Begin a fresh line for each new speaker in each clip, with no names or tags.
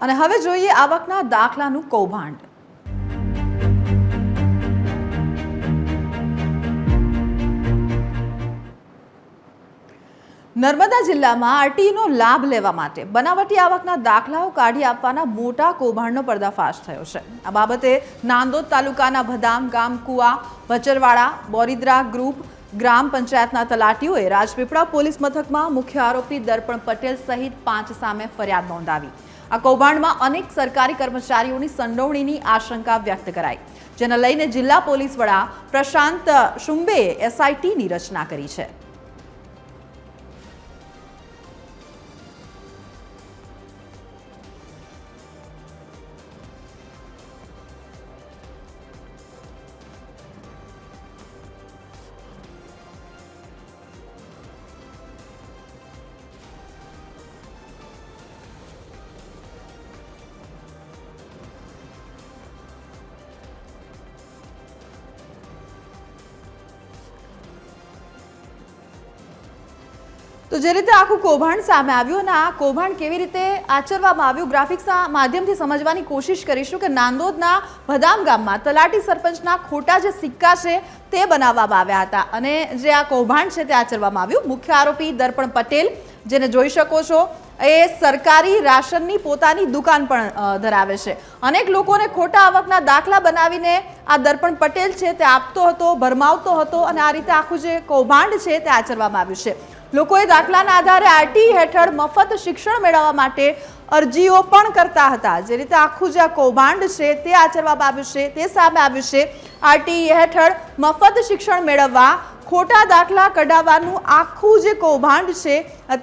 અને હવે જોઈએ આવકના દાખલાનું કૌભાંડ। નર્મદા જિલ્લામાં આરટીઈનો લાભ લેવા માટે બનાવટી આવકના દાખલાઓ કાઢી આપવાના મોટા કૌભાંડનો પર્દાફાશ થયો છે। આ બાબતે નાંદોદ તાલુકાના ભદામ ગામ કુવા ભચરવાડા બોરીદ્રા ગ્રુપ ગ્રામ પંચાયતના તલાટીઓએ રાજપીપળા પોલીસ મથકમાં મુખ્ય આરોપી દર્પણ પટેલ સહિત 5 સામે ફરિયાદ નોંધાવી। આ કૌભાંડમાં અનેક સરકારી કર્મચારીઓની સંડોવણીની આશંકા વ્યક્ત કરાઈ, જેને લઈને જિલ્લા પોલીસ વડા પ્રશાંત શુંબેએ એસઆઈટીની રચના કરી છે। તો જે રીતે આખું કૌભાંડ સામે આવ્યું અને આ કૌભાંડ કેવી રીતે આચરવામાં આવ્યું ગ્રાફિક્સના માધ્યમથી સમજવાની કોશિશ કરીશું કે નાંદોદના ભદામ ગામમાં તલાટી સરપંચના ખોટા જે સિક્કા છે તે બનાવવામાં આવ્યા હતા અને જે આ કૌભાંડ છે તે આચરવામાં આવ્યું। મુખ્ય આરોપી દર્પણ પટેલ, જેને જોઈ શકો છો, એ સરકારી રાશનની પોતાની દુકાન પણ ધરાવે છે। અનેક લોકોને ખોટા આવકના દાખલા બનાવીને આ દર્પણ પટેલ છે તે આપતો હતો, ભરમાવતો હતો અને આ રીતે આખું જે કૌભાંડ છે તે આચરવામાં આવ્યું છે। લોકોએ દાખલાના આધારે આરટીઈ હેઠળ મફત શિક્ષણ મેળવવા માટે અરજીઓ પણ કરતા હતા। જે રીતે આખું જે કૌભાંડ છે તે આચરવામાં આવ્યું છે તે સામે આવ્યું છે। આરટીઈ હેઠળ મફત શિક્ષણ મેળવવા ખોટા દાખલા કઢાવવાનું આખું જે કૌભાંડ છે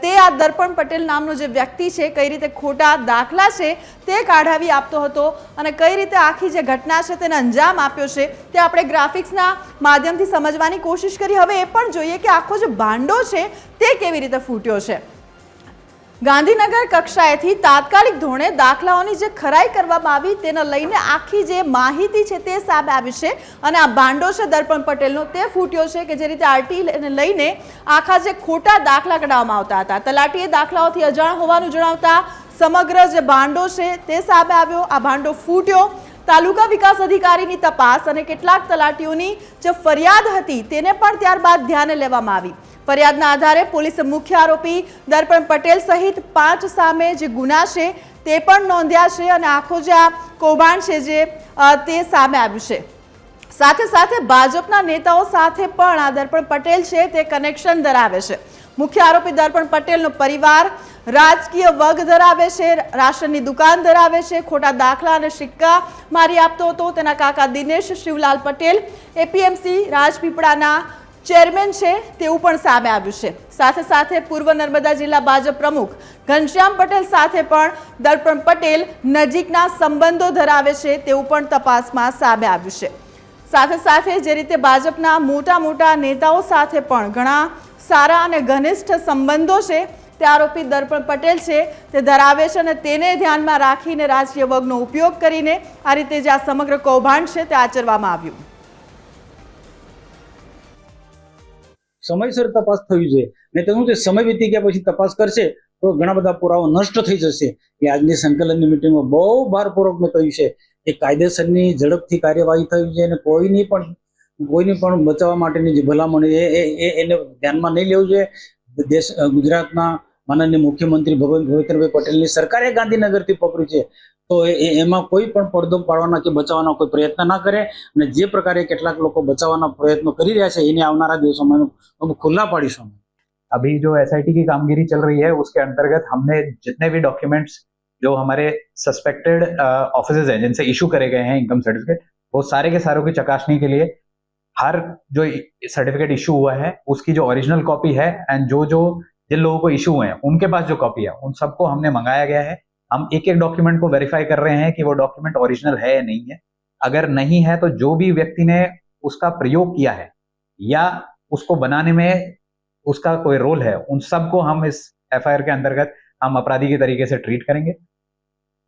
તે આ દર્પણ પટેલ નામનો જે વ્યક્તિ છે કઈ રીતે ખોટા દાખલા છે તે કાઢાવી આપતો હતો અને કઈ રીતે આખી જે ઘટના છે તેને અંજામ આપ્યો છે તે આપણે ગ્રાફિક્સના માધ્યમથી સમજવાની કોશિશ કરી। હવે એ પણ જોઈએ કે આખો જે ભાંડો છે તે કેવી રીતે ફૂટ્યો છે। ગાંધીનગર કક્ષાએથી તાત્કાલિક ધોરણે દાખલાઓની જે ખરાઈ કરવામાં આવી તેને લઈને આખી જે માહિતી છે તે સામે આવી છે અને આ ભાંડો છે દર્પણ પટેલનો તે ફૂટ્યો છે કે જે રીતે આરટીઈને લઈને આખા જે ખોટા દાખલા કઢાવવામાં આવતા હતા, તલાટીએ દાખલાઓથી અજાણ હોવાનું જણાવતા સમગ્ર જે ભાંડો છે તે સામે આવ્યો। આ ભાંડો ફૂટ્યો। તાલુકા વિકાસ અધિકારીની તપાસ અને કેટલાક તલાટીઓની જે ફરિયાદ હતી તેને પણ ત્યારબાદ ધ્યાને લેવામાં આવી। ફરિયાદના આધારે પોલીસે મુખ્ય આરોપી દર્પણ પટેલ સહિત 5 સામે જે ગુના છે તે પણ નોંધ્યા છે અને આખો જે આ કૌભાંડ છે જે તે સામે આવ્યું છે। સાથે સાથે ભાજપના નેતાઓ સાથે પણ આ દર્પણ પટેલ છે તે કનેક્શન ધરાવે છે। મુખ્ય આરોપી દર્પણ પટેલનો પરિવાર રાજકીય વર્ગ ધરાવે છે, રાશનની દુકાન ધરાવે છે, ખોટા દાખલા અને સિક્કા મારી આપતો હતો। તેના કાકા દિનેશ શિવલાલ પટેલ એપીએમસી રાજપીપળાના ચેરમેન છે તેવું પણ સામે આવ્યું છે। સાથે સાથે પૂર્વ નર્મદા જિલ્લા ભાજપ પ્રમુખ ઘનશ્યામ પટેલ સાથે પણ દર્પણ પટેલ નજીકના સંબંધો ધરાવે છે તેવું પણ તપાસમાં સામે આવ્યું છે। સાથે સાથે જે રીતે ભાજપના મોટા નેતાઓ સાથે પણ ઘણા સારા અને ઘનિષ્ઠ સંબંધો છે તે આરોપી દર્પણ પટેલ છે તે ધરાવે છે અને તેને ધ્યાનમાં રાખીને રાજકીય વર્ગનો ઉપયોગ કરીને આ રીતે જે આ સમગ્ર કૌભાંડ છે તે આચરવામાં આવ્યું।
સમયસર તપાસ થવી જોઈએ, નહીં તો શું સમય વીતી ગયા પછી તપાસ કરશે તો ઘણા બધા પુરાવા નષ્ટ થઈ જશે। એ આજની સંકલનની મિટિંગમાં બહુ ભારપૂર્વક મેં કહ્યું છે કે કાયદેસરની ઝડપથી કાર્યવાહી થવી જોઈએ અને કોઈની પણ બચાવવા માટેની જે ભલામણ એને ધ્યાનમાં નહીં લેવું જોઈએ। દેશ ગુજરાતના માનનીય મુખ્યમંત્રી ભૂપેન્દ્રભાઈ પટેલની સરકારે ગાંધીનગરથી પકડી છે તો એમાં કોઈ પણ પડદો પાડવાના કે બચાવવાના કોઈ પ્રયત્ન ના કરે અને જે પ્રકારે કેટલાક લોકો બચાવવાના પ્રયત્નો કરી રહ્યા છે એને આવનારા દિવસોમાં खुला पाड़ीशुं।
अभी जो एसआईटी की कामगिरी चल रही है उसके अंतर्गत हमने जितने भी डॉक्यूमेंट्स जो हमारे सस्पेक्टेड ऑफिसेज हैं जिनसे इशू करे गए हैं इनकम सर्टिफिकेट, वो सारे के सारों की चकासनी के लिए हर जो सर्टिफिकेट इशू हुआ है उसकी जो ओरिजिनल कॉपी है एंड जो जिन लोगों को इशू हुए हैं उनके पास जो कॉपी है उन सबको हमने मंगाया गया है। हम एक डॉक्यूमेंट को वेरीफाई कर रहे हैं कि वो डॉक्यूमेंट ओरिजिनल है या नहीं है। अगर नहीं है तो जो भी व्यक्ति ने उसका प्रयोग किया है या उसको बनाने में उसका कोई रोल है उन सबको हम इस एफआईआर के अंतर्गत हम अपराधी के तरीके से ट्रीट करेंगे।